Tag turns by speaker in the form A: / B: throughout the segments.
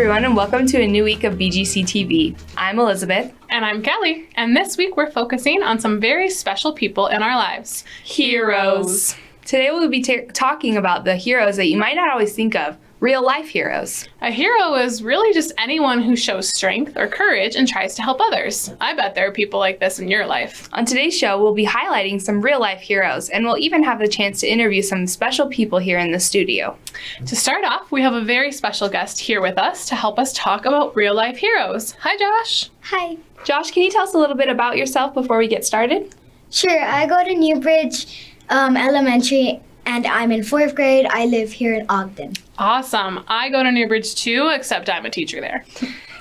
A: everyone, and welcome to a new week of BGCTV. I'm Elisabeth.
B: And I'm Kelly. And this week we're focusing on some very special people in our lives.
A: Heroes. Today we'll be talking about the heroes that you might not always think of, real-life heroes.
B: A hero is really just anyone who shows strength or courage and tries to help others. I bet there are people like this in your life.
A: On today's show, we'll be highlighting some real-life heroes, and we'll even have the chance to interview some special people here in the studio.
B: To start off, we have a very special guest here with us to help us talk about real-life heroes. Hi, Josh.
C: Hi.
A: Josh, can you tell us a little bit about yourself before we get started?
C: Sure. I go to Newbridge Elementary, and I'm in 4th grade. I live here in Ogden.
B: Awesome. I go to Newbridge too, except I'm a teacher there.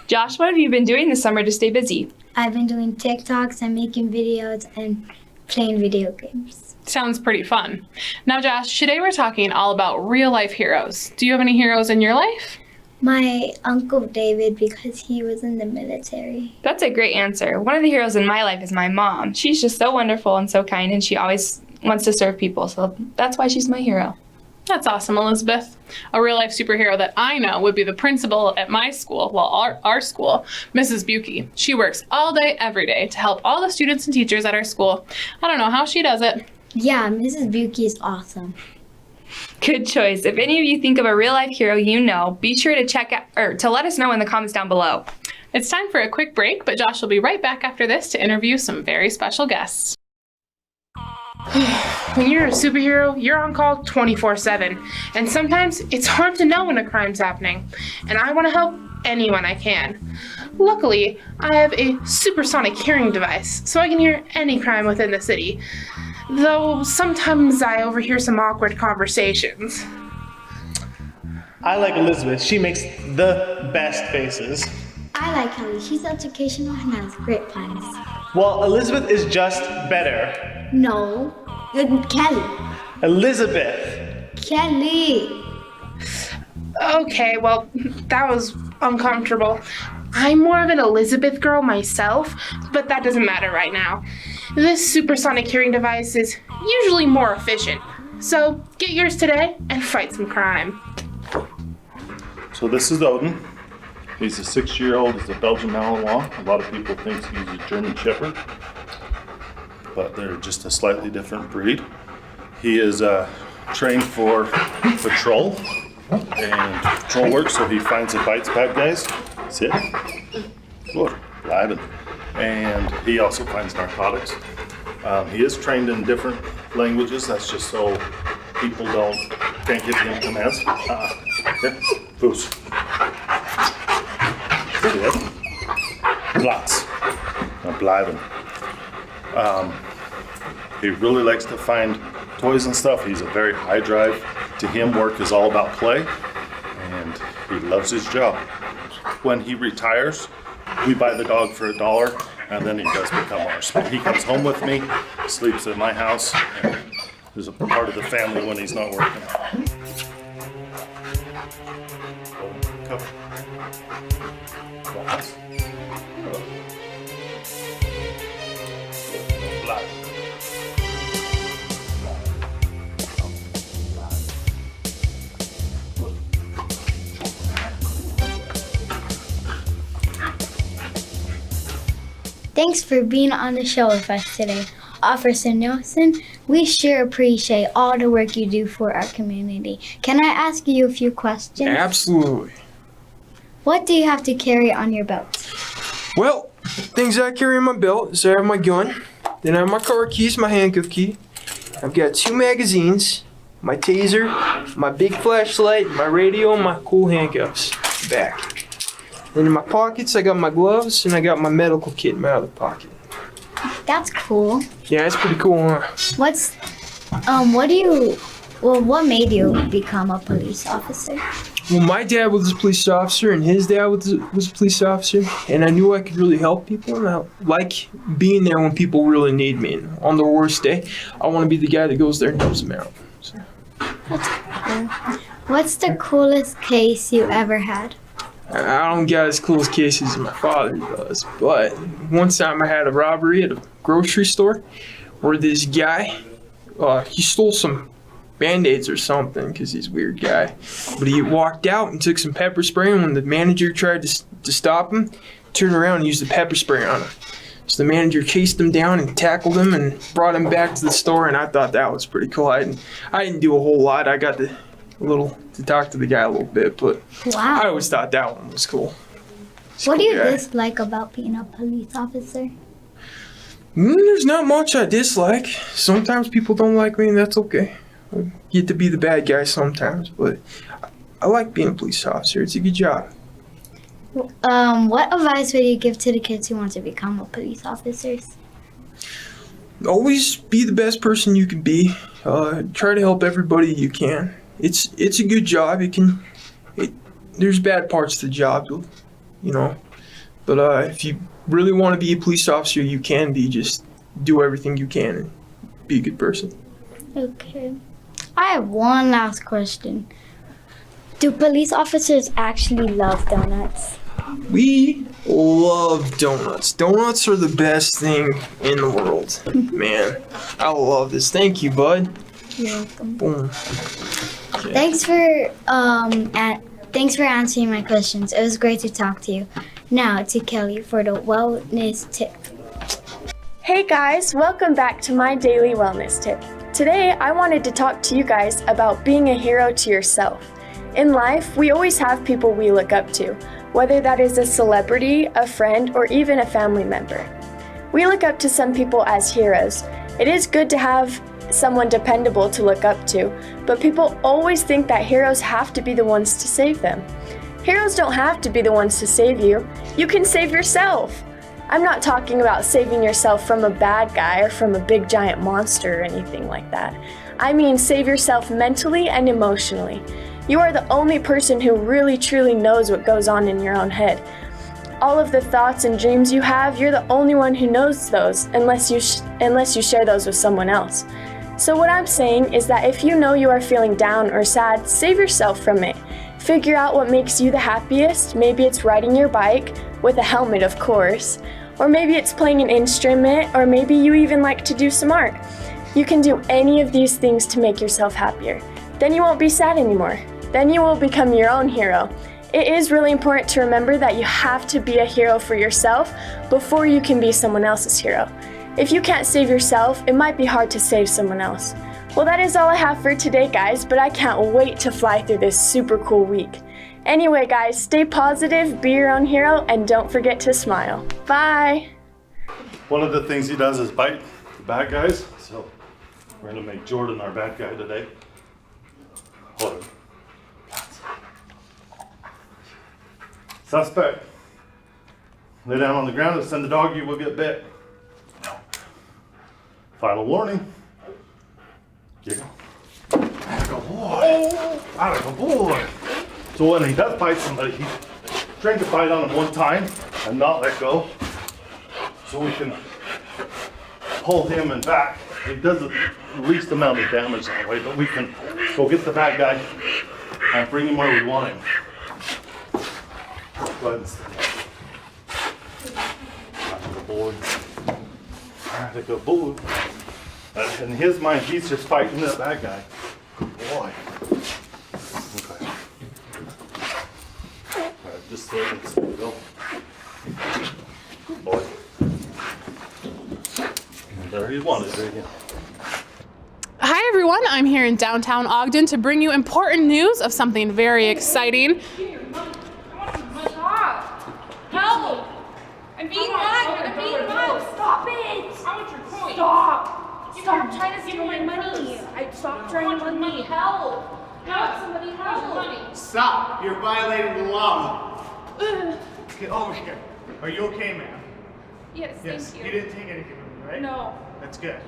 A: Josh, what have you been doing this summer to stay busy?
C: I've been doing TikToks and making videos and playing video games.
B: Sounds pretty fun. Now, Josh, today we're talking all about real-life heroes. Do you have any heroes in your life?
C: My Uncle David, because he was in the military.
A: That's a great answer. One of the heroes in my life is my mom. She's just so wonderful and so kind, and she always wants to serve people, so that's why she's my hero.
B: That's awesome, Elisabeth. A real-life superhero that I know would be the principal at my school, well, our school, Mrs. Buki. She works all day, every day to help all the students and teachers at our school. I don't know how she does it.
C: Yeah, Mrs. Buki is awesome.
A: Good choice. If any of you think of a real-life hero you know, be sure to check out or to let us know in the comments down below.
B: It's time for a quick break, but Josh will be right back after this to interview some very special guests.
D: When you're a superhero, you're on call 24/7, and sometimes it's hard to know when a crime's happening, and I want to help anyone I can. Luckily, I have a supersonic hearing device, so I can hear any crime within the city, though sometimes I overhear some awkward conversations.
E: I like Elisabeth. She makes the best faces.
C: I like Kelly. She's educational and has great plans.
E: Well, Elisabeth is just better.
C: No, Kelly.
E: Elizabeth.
C: Kelly.
D: Okay, well, that was uncomfortable. I'm more of an Elisabeth girl myself, but that doesn't matter right now. This supersonic hearing device is usually more efficient, so get yours today and fight some crime.
F: So this is Odin. He's a 6-year-old. He's a Belgian Malinois. A lot of people think he's a German Shepherd, but they're just a slightly different breed. He is trained for patrol and patrol work, so he finds and bites bad guys. Sit. Good. Bleiben. And he also finds narcotics. He is trained in different languages. That's just so people can't give him commands. Here. Poos. Good. Platz. Now bleiben. He really likes to find toys and stuff. He's a very high drive. To him, work is all about play, and he loves his job. When he retires, we buy the dog for $1, and then he does become ours. He comes home with me, sleeps at my house, and is a part of the family when he's not working. Cover. Glass. Black.
C: Thanks for being on the show with us today. Officer Nielsen, we sure appreciate all the work you do for our community. Can I ask you a few questions?
G: Absolutely.
C: What do you have to carry on your belt?
G: Well, things I carry in my belt is I have my gun, then I have my car keys, my handcuff key. I've got 2 magazines, my taser, my big flashlight, my radio, and my cool handcuffs. Back. Then in my pockets, I got my gloves, and I got my medical kit in my other pocket.
C: That's cool.
G: Yeah, it's pretty cool, huh?
C: What made you become a police officer?
G: Well, my dad was a police officer, and his dad was a police officer, and I knew I could really help people, and I like being there when people really need me. And on their worst day, I want to be the guy that goes there and helps them out. So.
C: That's cool. What's the coolest case you ever had?
G: I don't got as cool as cases as my father does, but one time I had a robbery at a grocery store where this guy, he stole some Band-Aids or something, because he's a weird guy. But he walked out and took some pepper spray, and when the manager tried to stop him, turned around and used the pepper spray on him. So the manager chased him down and tackled him and brought him back to the store, and I thought that was pretty cool. I didn't do a whole lot. I got to talk to the guy a little bit, but
C: Wow.
G: I always thought that one was cool. He's a
C: What do
G: cool
C: you
G: guy.
C: dislike about being a police officer?
G: There's not much I dislike. Sometimes people don't like me, and that's okay. I get to be the bad guy sometimes, but I like being a police officer. It's a good job.
C: What advice would you give to the kids who want to become a police officers?
G: Always be the best person you can be. Try to help everybody you can. It's a good job. There's bad parts to the job, you know. But if you really want to be a police officer, you can be. Just do everything you can and be a good person.
C: Okay. I have one last question. Do police officers actually love donuts?
G: We love donuts. Donuts are the best thing in the world. Man, I love this. Thank you, bud.
C: You're welcome.
G: Boom.
C: Thanks for answering my questions. It was great to talk to you. Now to Kelly for the wellness tip.
H: Hey guys, welcome back to my daily wellness tip. Today I wanted to talk to you guys about being a hero to yourself. In life, we always have people we look up to, whether that is a celebrity, a friend, or even a family member. We look up to some people as heroes. It is good to have someone dependable to look up to, but people always think that heroes have to be the ones to save them. Heroes don't have to be the ones to save you. You can save yourself. I'm not talking about saving yourself from a bad guy or from a big giant monster or anything like that. I mean save yourself mentally and emotionally. You are the only person who really truly knows what goes on in your own head. All of the thoughts and dreams you have, you're the only one who knows those unless you share those with someone else. So what I'm saying is that if you know you are feeling down or sad, save yourself from it. Figure out what makes you the happiest. Maybe it's riding your bike, with a helmet of course, or maybe it's playing an instrument, or maybe you even like to do some art. You can do any of these things to make yourself happier. Then you won't be sad anymore. Then you will become your own hero. It is really important to remember that you have to be a hero for yourself before you can be someone else's hero. If you can't save yourself, it might be hard to save someone else. Well, that is all I have for today, guys, but I can't wait to fly through this super cool week. Anyway, guys, stay positive, be your own hero, and don't forget to smile. Bye!
F: One of the things he does is bite the bad guys. So we're gonna make Jordan our bad guy today. Hold on. Suspect. Lay down on the ground and send the dog, you will get bit. Final warning. Here you go. Atta boy. Atta boy. So when he does bite somebody, he's trying to bite on him one time and not let go. So we can pull him and back. It does the least amount of damage that way, but we can go get the bad guy and bring him where we want him. Go ahead and stand up. Atta boy. Atta boy. In his mind, he's just fighting that bad guy. Good boy. Okay. Alright, just so it's go. Good boy. And there he wanted it again.
B: Hi everyone, I'm here in downtown Ogden to bring you important news of something very exciting.
A: Help! I'm being mugged! I'm being mugged! Stop it! I want your coin! Stop! Stop trying to steal my money! Stop trying to mug me! Help! Help! Somebody help!
E: Stop! You're violating the law. Get over here. Are you okay, ma'am?
A: Yes,
E: Yes.
A: thank
E: You didn't take anything from me, right?
A: No.
E: That's good.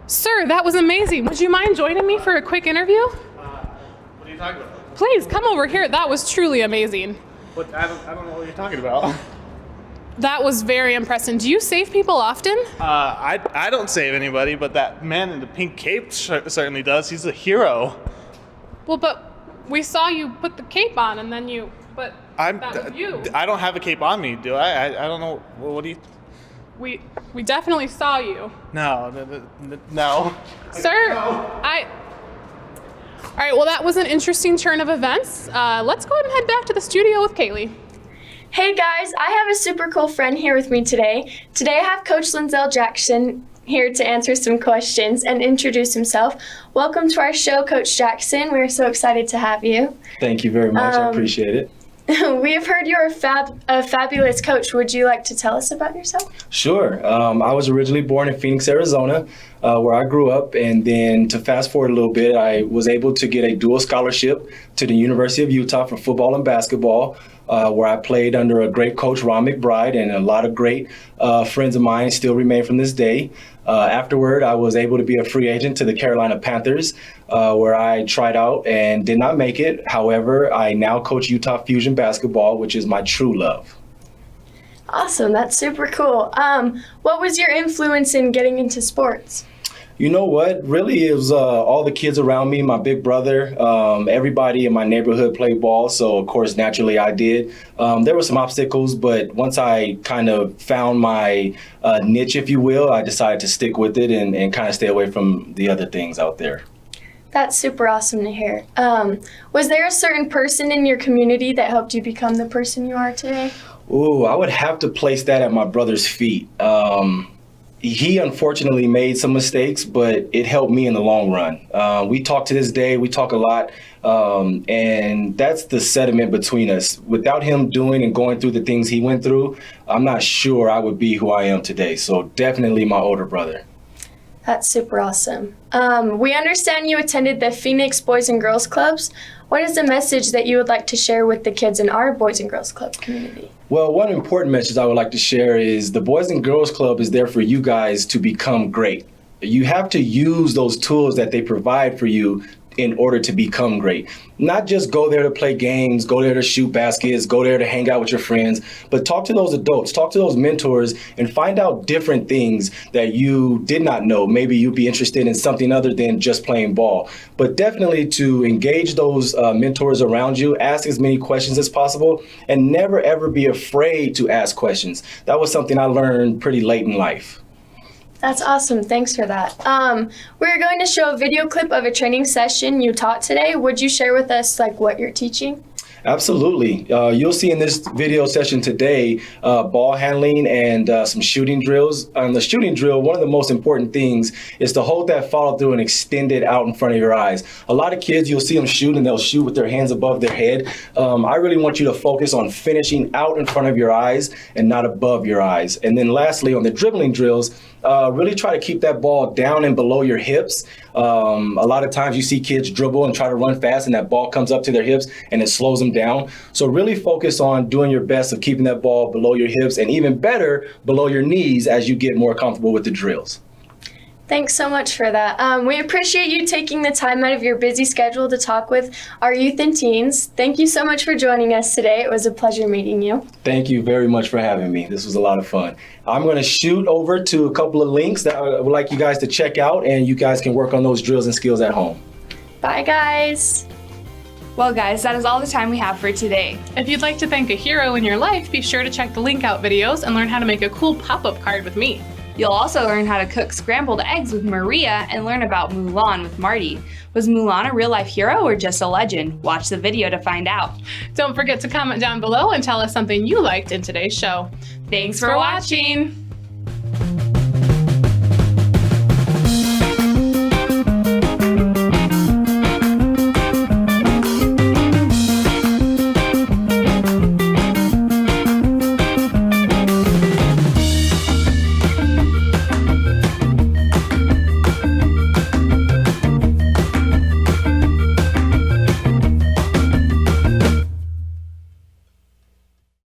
B: Sir, that was amazing. Would you mind joining me for a quick interview?
E: What are you talking about?
B: Please come over here. That was truly amazing.
E: What? I don't know what you're talking about.
B: That was very impressive. Do you save people often?
E: I don't save anybody, but that man in the pink cape certainly does. He's a hero.
B: Well, but we saw you put the cape on and then you, but that was you.
E: I don't have a cape on me, do I? I don't know. What do you?
B: We definitely saw you.
E: No.
B: Sir,
E: No.
B: All right, well, that was an interesting turn of events. Let's go ahead and head back to the studio with Kaylee.
H: Hey guys, I have a super cool friend here with me today. Today I have Coach Linzel Jackson here to answer some questions and introduce himself. Welcome to our show, Coach Jackson. We're so excited to have you.
I: Thank you very much. I appreciate it.
H: We have heard you're a fabulous coach. Would you like to tell us about yourself?
I: Sure. I was originally born in Phoenix, Arizona, where I grew up. And then to fast forward a little bit, I was able to get a dual scholarship to the University of Utah for football and basketball, where I played under a great coach, Ron McBride, and a lot of great friends of mine still remain from this day. Afterward, I was able to be a free agent to the Carolina Panthers, where I tried out and did not make it. However, I now coach Utah Fusion basketball, which is my true love.
H: Awesome. That's super cool. What was your influence in getting into sports?
I: You know what? Really, it was all the kids around me, my big brother, everybody in my neighborhood played ball. So, of course, naturally I did. There were some obstacles, but once I kind of found my niche, if you will, I decided to stick with it and kind of stay away from the other things out there.
H: That's super awesome to hear. Was there a certain person in your community that helped you become the person you are today?
I: Ooh, I would have to place that at my brother's feet. He unfortunately made some mistakes, but it helped me in the long run. We talk to this day, we talk a lot, and that's the sentiment between us. Without him doing and going through the things he went through, I'm not sure I would be who I am today. So definitely my older brother.
H: That's super awesome. We understand you attended the Phoenix Boys and Girls Clubs. What is the message that you would like to share with the kids in our Boys and Girls Club community?
I: Well, one important message I would like to share is the Boys and Girls Club is there for you guys to become great. You have to use those tools that they provide for you in order to become great. Not just go there to play games, go there to shoot baskets, go there to hang out with your friends, but talk to those adults, talk to those mentors, and find out different things that you did not know. Maybe you'd be interested in something other than just playing ball. But definitely to engage those mentors around you, ask as many questions as possible, and never ever be afraid to ask questions. That was something I learned pretty late in life.
H: That's awesome. Thanks for that. We're going to show a video clip of a training session you taught today. Would you share with us what you're teaching?
I: Absolutely. You'll see in this video session today ball handling and some shooting drills. On the shooting drill, one of the most important things is to hold that follow through and extend it out in front of your eyes. A lot of kids, you'll see them shoot and they'll shoot with their hands above their head. I really want you to focus on finishing out in front of your eyes and not above your eyes. And then lastly, on the dribbling drills, really try to keep that ball down and below your hips. A lot of times you see kids dribble and try to run fast and that ball comes up to their hips and it slows them down. So really focus on doing your best of keeping that ball below your hips and even better below your knees as you get more comfortable with the drills.
H: Thanks so much for that. We appreciate you taking the time out of your busy schedule to talk with our youth and teens. Thank you so much for joining us today. It was a pleasure meeting you.
I: Thank you very much for having me. This was a lot of fun. I'm going to shoot over to a couple of links that I would like you guys to check out, and you guys can work on those drills and skills at home.
H: Bye, guys.
A: Well, guys, that is all the time we have for today.
B: If you'd like to thank a hero in your life, be sure to check the link out videos and learn how to make a cool pop-up card with me.
A: You'll also learn how to cook scrambled eggs with Maria and learn about Mulan with Marty. Was Mulan a real-life hero or just a legend? Watch the video to find out.
B: Don't forget to comment down below and tell us something you liked in today's show.
A: Thanks for watching!